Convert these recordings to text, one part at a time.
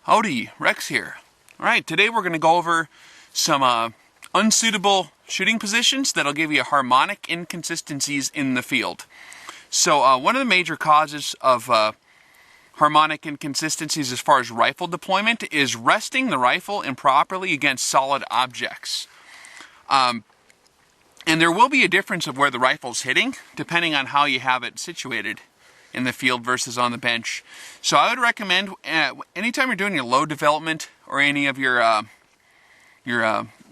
Howdy, Rex here. Alright, today we're going to go over some unsuitable shooting positions that'll give you harmonic inconsistencies in the field. So one of the major causes of harmonic inconsistencies as far as rifle deployment is resting the rifle improperly against solid objects. And there will be a difference of where the rifle's hitting depending on how you have it situated in the field versus on the bench. So I would recommend anytime you're doing your load development or any of your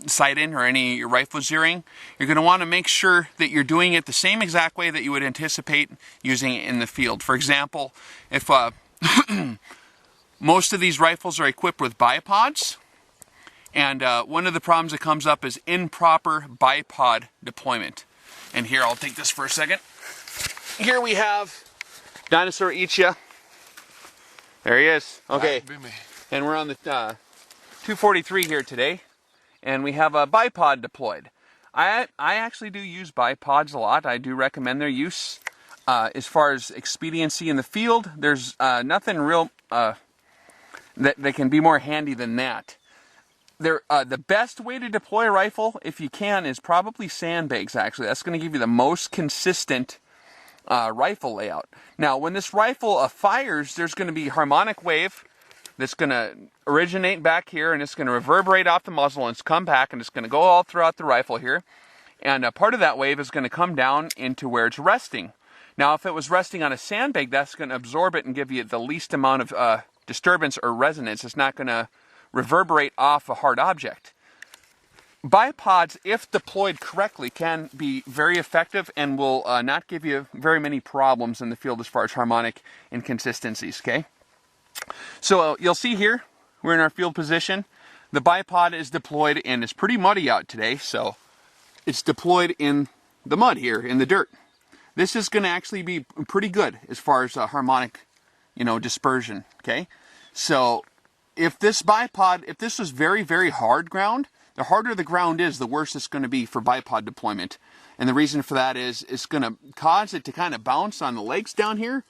sight-in or any of your rifle zeroing, you're going to want to make sure that you're doing it the same exact way that you would anticipate using it in the field. For example, if most of these rifles are equipped with bipods, and one of the problems that comes up is improper bipod deployment. And here, I'll take this for a second. Here we have Dinosaur eats ya. There he is. Okay. And we're on the 243 here today, and we have a bipod deployed. I actually do use bipods a lot. I do recommend their use. As far as expediency in the field, there's nothing real that can be more handy than that. The best way to deploy a rifle, if you can, is probably sandbags, actually. That's going to give you the most consistent rifle layout. Now, when this rifle fires, there's going to be harmonic wave that's going to originate back here, and it's going to reverberate off the muzzle, and it's come back, and it's going to go all throughout the rifle here. And part of that wave is going to come down into where it's resting. Now, if it was resting on a sandbag, that's going to absorb it and give you the least amount of disturbance or resonance. It's not going to reverberate off a hard object. Bipods, if deployed correctly, can be very effective and will not give you very many problems in the field as far as harmonic inconsistencies, okay? So you'll see here, we're in our field position. The bipod is deployed, and it's pretty muddy out today, so it's deployed in the mud here, in the dirt. This is going to actually be pretty good as far as harmonic, dispersion, okay? So if this bipod, if this was very, very hard ground, the harder the ground is, the worse it's going to be for bipod deployment. And the reason for that is it's going to cause it to kind of bounce on the legs down here.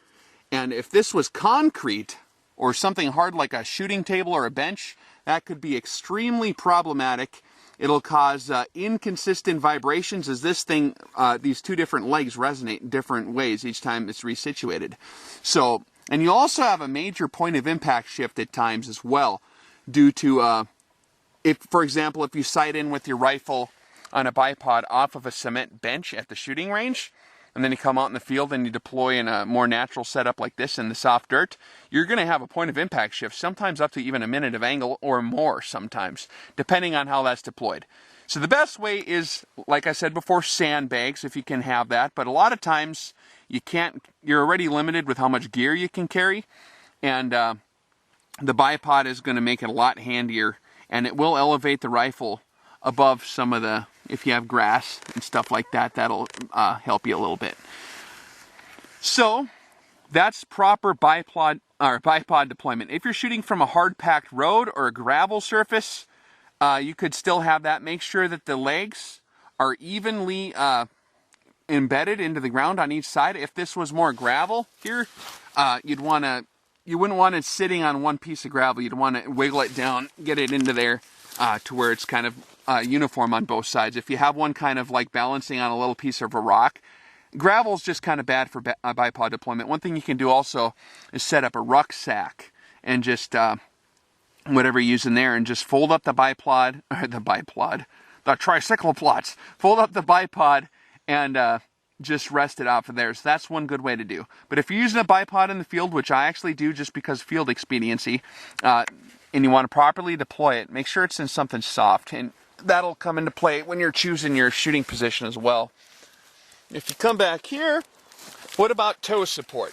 And if this was concrete or something hard like a shooting table or a bench, that could be extremely problematic. It'll cause inconsistent vibrations as this thing, these two different legs resonate in different ways each time it's resituated. So, and you also have a major point of impact shift at times as well, due to if, for example, if you sight in with your rifle on a bipod off of a cement bench at the shooting range, and then you come out in the field and you deploy in a more natural setup like this in the soft dirt, you're going to have a point of impact shift, sometimes up to even a minute of angle or more sometimes, depending on how that's deployed. So the best way is, like I said before, sandbags, if you can have that, but a lot of times you can't, you're already limited with how much gear you can carry, and the bipod is going to make it a lot handier, and it will elevate the rifle above some of the, if you have grass and stuff like that, that'll help you a little bit. So that's proper bipod deployment. If you're shooting from a hard-packed road or a gravel surface, you could still have that. Make sure that the legs are evenly embedded into the ground on each side. If this was more gravel here, you wouldn't want it sitting on one piece of gravel. You'd want to wiggle it down, get it into there to where it's kind of uniform on both sides. If you have one kind of like balancing on a little piece of a rock, gravel's just kind of bad for bipod deployment. One thing you can do also is set up a rucksack and just whatever you're using there, and just fold up the tricycle plots. Fold up the bipod and just rest it out for there. So that's one good way to do. But if you're using a bipod in the field, which I actually do just because field expediency, and you want to properly deploy it, make sure it's in something soft, and that'll come into play when you're choosing your shooting position as well. If you come back here, what about toe support?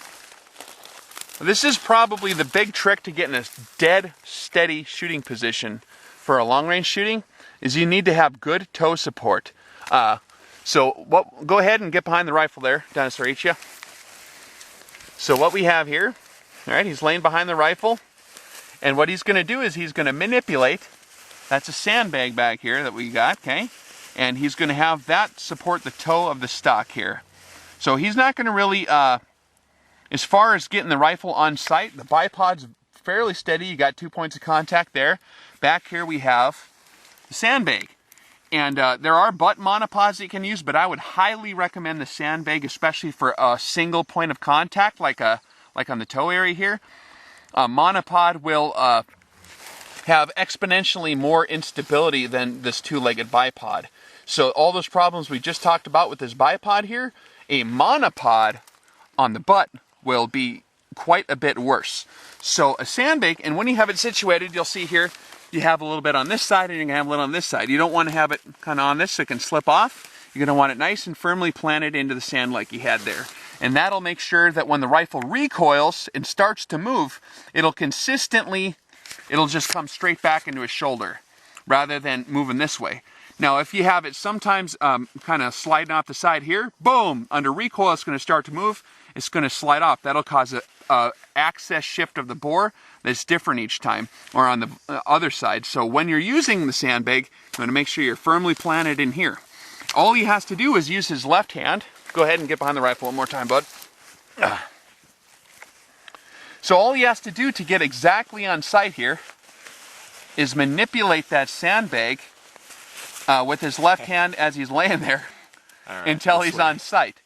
This is probably the big trick to getting a dead, steady shooting position for a long-range shooting, is you need to have good toe support. Go ahead and get behind the rifle there, Dinosaur eats ya. So what we have here, all right, he's laying behind the rifle, and what he's going to do is he's going to manipulate. That's a sandbag back here that we got, okay? And he's going to have that support the toe of the stock here. So he's not going to really, as far as getting the rifle on sight, the bipod's fairly steady. You got 2 points of contact there. Back here we have the sandbag. And there are butt monopods that you can use, but I would highly recommend the sandbag, especially for a single point of contact, like on the toe area here. A monopod will have exponentially more instability than this two-legged bipod. So all those problems we just talked about with this bipod here, a monopod on the butt will be quite a bit worse. So a sandbag, and when you have it situated, you'll see here, you have a little bit on this side and you're gonna have a little on this side. You don't want to have it kind of on this so it can slip off. You're gonna want it nice and firmly planted into the sand like you had there. And that'll make sure that when the rifle recoils and starts to move, it'll just come straight back into his shoulder rather than moving this way. Now, if you have it sometimes kind of sliding off the side here, boom, under recoil it's gonna start to move, it's gonna slide off. That'll cause a axis shift of the bore that's different each time, or on the other side. So when you're using the sandbag, you want to make sure you're firmly planted in here. All he has to do is use his left hand. Go ahead and get behind the rifle one more time, bud. So all he has to do to get exactly on sight here is manipulate that sandbag with his left hand as he's laying there until he's on sight.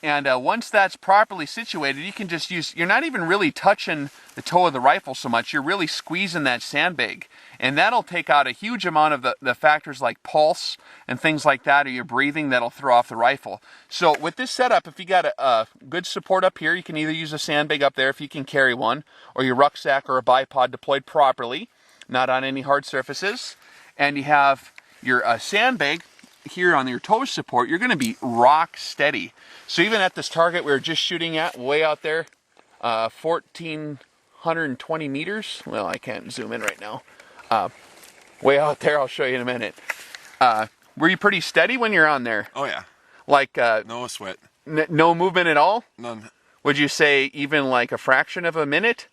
And once that's properly situated, you can just use, you're not even really touching the toe of the rifle so much, you're really squeezing that sandbag. And that'll take out a huge amount of the factors like pulse and things like that, or your breathing that'll throw off the rifle. So with this setup, if you got a good support up here, you can either use a sandbag up there if you can carry one, or your rucksack or a bipod deployed properly, not on any hard surfaces. And you have your sandbag here on your toe support, you're going to be rock steady. So even at this target we were just shooting at, way out there, 1,420 meters. Well, I can't zoom in right now. Way out there, I'll show you in a minute. Were you pretty steady when you're on there? Oh yeah. Like no sweat. No movement at all? None. Would you say even like a fraction of a minute?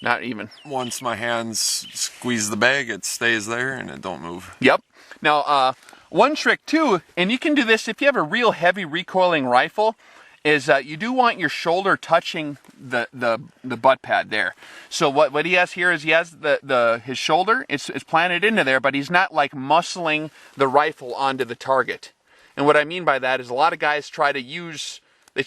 Not even. Once my hands squeeze the bag, it stays there and it don't move. Yep. Now, one trick too, and you can do this if you have a real heavy recoiling rifle, is you do want your shoulder touching the butt pad there. So what he has here is he has his shoulder, it's planted into there, but he's not like muscling the rifle onto the target. And what I mean by that is a lot of guys try to use their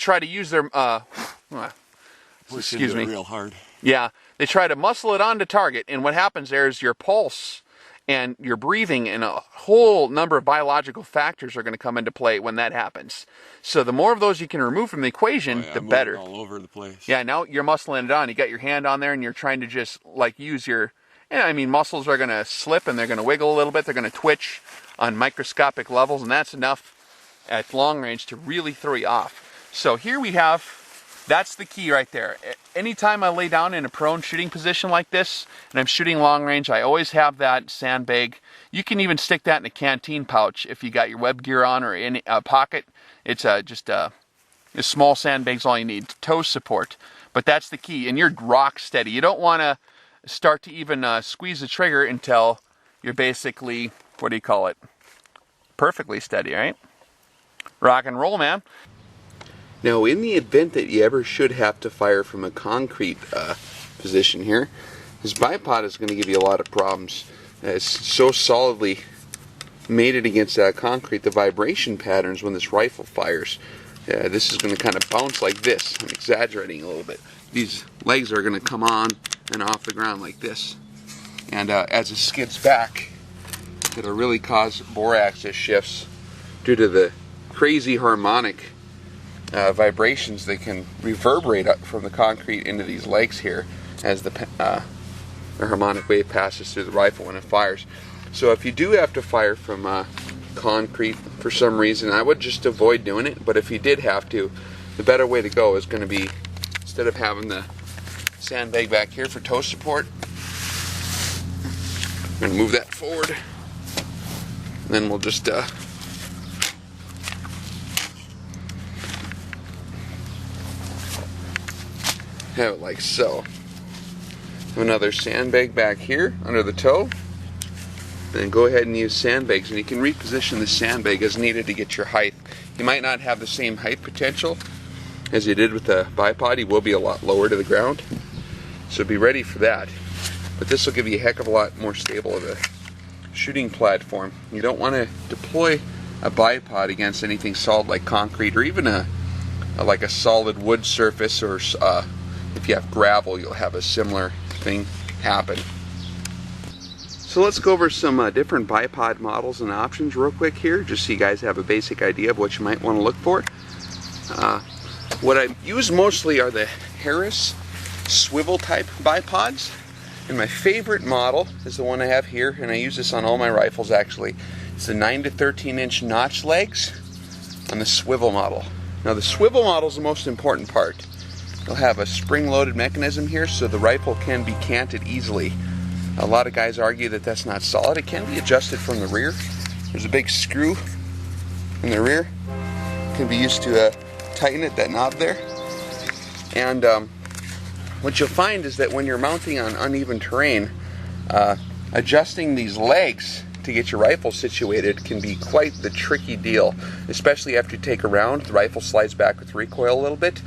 excuse me, real hard. Yeah, they try to muscle it onto target, and what happens there is your pulse and your breathing and a whole number of biological factors are going to come into play when that happens. So the more of those you can remove from the equation, the better. All over the place. Yeah, now you're muscling it on. You got your hand on there and you're trying to just like use your, muscles are going to slip and they're going to wiggle a little bit. They're going to twitch on microscopic levels, and that's enough at long range to really throw you off. So here we have, that's the key right there. Anytime I lay down in a prone shooting position like this, and I'm shooting long range, I always have that sandbag. You can even stick that in a canteen pouch if you got your web gear on, or in a pocket. It's just a small sandbag's all you need, toe support. But that's the key, and you're rock steady. You don't want to start to even squeeze the trigger until you're basically, perfectly steady, right? Rock and roll, man. Now, in the event that you ever should have to fire from a concrete position here, this bipod is going to give you a lot of problems. It's so solidly mated against that concrete, the vibration patterns when this rifle fires. This is going to kind of bounce like this. I'm exaggerating a little bit. These legs are going to come on and off the ground like this. And as it skids back, it'll really cause bore axis shifts due to the crazy harmonic vibrations that can reverberate up from the concrete into these legs here as the harmonic wave passes through the rifle when it fires. So if you do have to fire from concrete for some reason, I would just avoid doing it. But if you did have to, the better way to go is going to be, instead of having the sandbag back here for toe support, I'm going to move that forward, and then we'll just have it like so. Have another sandbag back here under the toe. Then go ahead and use sandbags, and you can reposition the sandbag as needed to get your height. You might not have the same height potential as you did with the bipod. You will be a lot lower to the ground. So be ready for that. But this will give you a heck of a lot more stable of a shooting platform. You don't want to deploy a bipod against anything solid like concrete, or even like a solid wood surface, or if you have gravel, you'll have a similar thing happen. So let's go over some different bipod models and options real quick here, just so you guys have a basic idea of what you might want to look for. What I use mostly are the Harris swivel type bipods, and my favorite model is the one I have here, and I use this on all my rifles actually. It's the 9 to 13 inch notch legs on the swivel model. Now the swivel model is the most important part. You'll have a spring-loaded mechanism here, so the rifle can be canted easily. A lot of guys argue that that's not solid. It can be adjusted from the rear. There's a big screw in the rear. It can be used to tighten it, that knob there. And what you'll find is that when you're mounting on uneven terrain, adjusting these legs to get your rifle situated can be quite the tricky deal, especially after you take a round. The rifle slides back with recoil a little bit.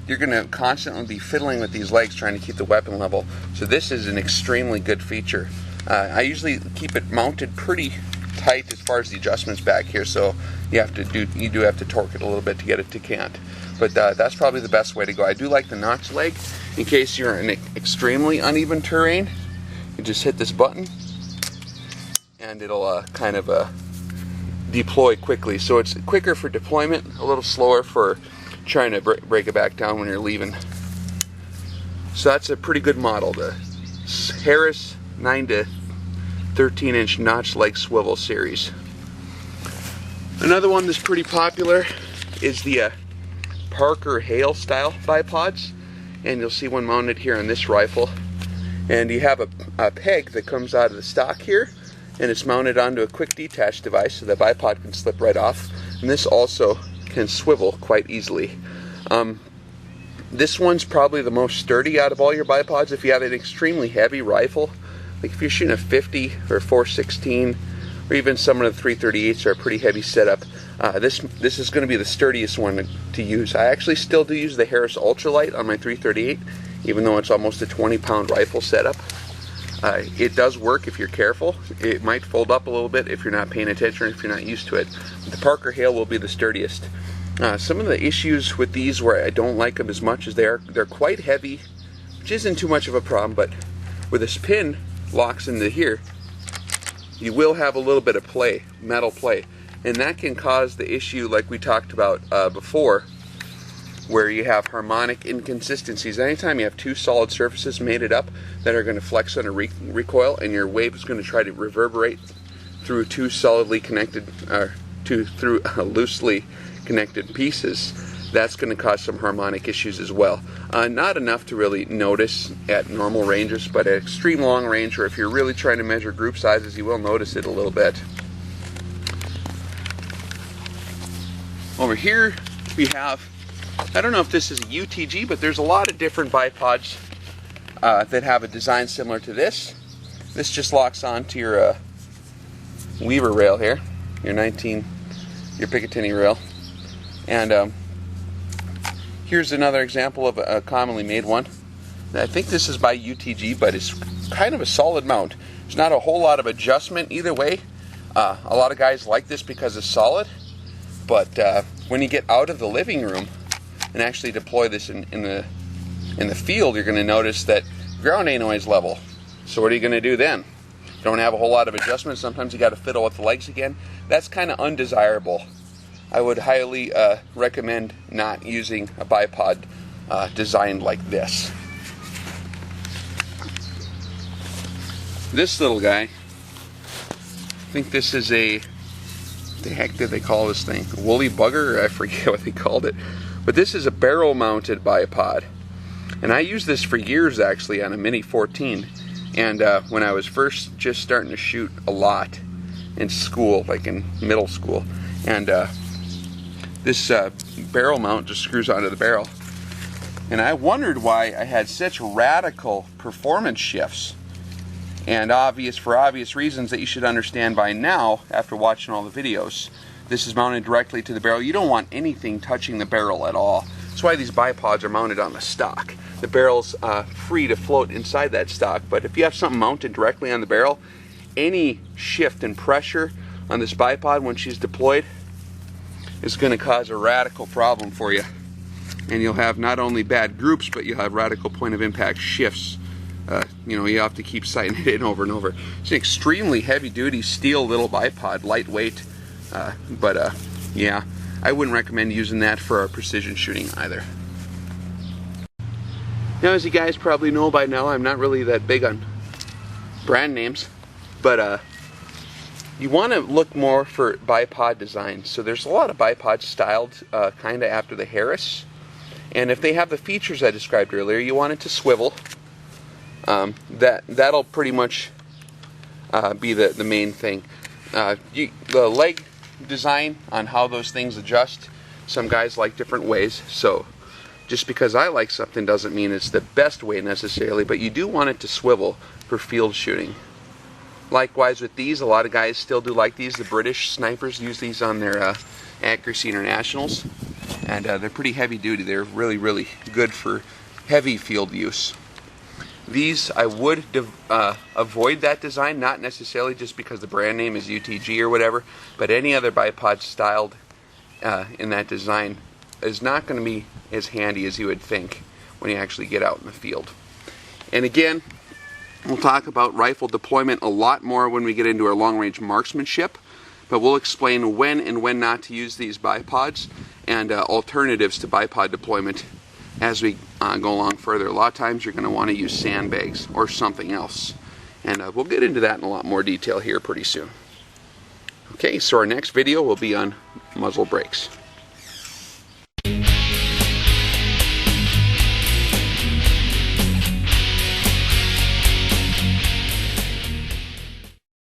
You're going to constantly be fiddling with these legs trying to keep the weapon level. So this is an extremely good feature. I usually keep it mounted pretty tight as far as the adjustments back here, so you do have to torque it a little bit to get it to cant. But that's probably the best way to go. I do like the notch leg in case you're in extremely uneven terrain. You just hit this button and it'll kind of deploy quickly. So it's quicker for deployment, a little slower for trying to break it back down when you're leaving. So that's a pretty good model, the Harris 9 to 13 inch notch leg swivel series. Another one that's pretty popular is the Parker Hale style bipods, and you'll see one mounted here on this rifle, and you have a peg that comes out of the stock here, and it's mounted onto a quick detach device so the bipod can slip right off, and this also can swivel quite easily. This one's probably the most sturdy out of all your bipods. If you have an extremely heavy rifle, like if you're shooting a 50 or 416, or even some of the 338s are a pretty heavy setup, this is going to be the sturdiest one to use. I actually still do use the Harris Ultralight on my 338, even though it's almost a 20-pound rifle setup. It does work if you're careful. It might fold up a little bit if you're not paying attention or if you're not used to it. But the Parker Hale will be the sturdiest. Some of the issues with these where I don't like them as much as they're quite heavy, which isn't too much of a problem, but where this pin locks into here, you will have a little bit of play, metal play, and that can cause the issue like we talked about before, where you have harmonic inconsistencies. Anytime you have two solid surfaces mated up that are going to flex under recoil, and your wave is going to try to reverberate through two solidly connected, through loosely connected pieces, that's going to cause some harmonic issues as well. Not enough to really notice at normal ranges, but at extreme long range, or if you're really trying to measure group sizes, you will notice it a little bit. Over here we have, I don't know if this is a UTG, but there's a lot of different bipods that have a design similar to this. This just locks onto your Weaver rail here, your Picatinny rail. And here's another example of a commonly made one. I think this is by UTG, but it's kind of a solid mount. There's not a whole lot of adjustment either way. A lot of guys like this because it's solid, but when you get out of the living room and actually deploy this in the field, you're going to notice that the ground ain't always level. So what are you going to do then? Don't have a whole lot of adjustment. Sometimes you got to fiddle with the legs again. That's kind of undesirable. I would highly recommend not using a bipod designed like this. This little guy, I think this is what the heck did they call this thing? Woolly bugger? I forget what they called it. But this is a barrel mounted bipod. And I used this for years actually on a Mini 14. And when I was first just starting to shoot a lot in school, like in middle school, and this barrel mount just screws onto the barrel. And I wondered why I had such radical performance shifts. And for obvious reasons that you should understand by now after watching all the videos. This is mounted directly to the barrel. You don't want anything touching the barrel at all. That's why these bipods are mounted on the stock. the barrel's free to float inside that stock. But if you have something mounted directly on the barrel, any shift in pressure on this bipod when she's deployed is going to cause a radical problem for you. And you'll have not only bad groups, but you'll have radical point of impact shifts. You know, you have to keep sighting it in over and over. It's an extremely heavy-duty steel little bipod, lightweight, but yeah, I wouldn't recommend using that for our precision shooting either. Now, as you guys probably know by now, I'm not really that big on brand names, but you want to look more for bipod design. So there's a lot of bipods styled kind of after the Harris, and if they have the features I described earlier, you want it to swivel. That'll pretty much be the main thing. The leg design on how those things adjust, some guys like different ways, so just because I like something doesn't mean it's the best way necessarily, but you do want it to swivel for field shooting. Likewise with these, a lot of guys still do like these. The British snipers use these on their accuracy internationals, and they're pretty heavy duty. They're really, really good for heavy field use. These, I would avoid that design, not necessarily just because the brand name is UTG or whatever, but any other bipod styled in that design is not going to be as handy as you would think when you actually get out in the field. And again, we'll talk about rifle deployment a lot more when we get into our long-range marksmanship, but we'll explain when and when not to use these bipods and alternatives to bipod deployment as we go along further. A lot of times you're going to want to use sandbags or something else, and we'll get into that in a lot more detail here pretty soon. Okay, so our next video will be on muzzle brakes.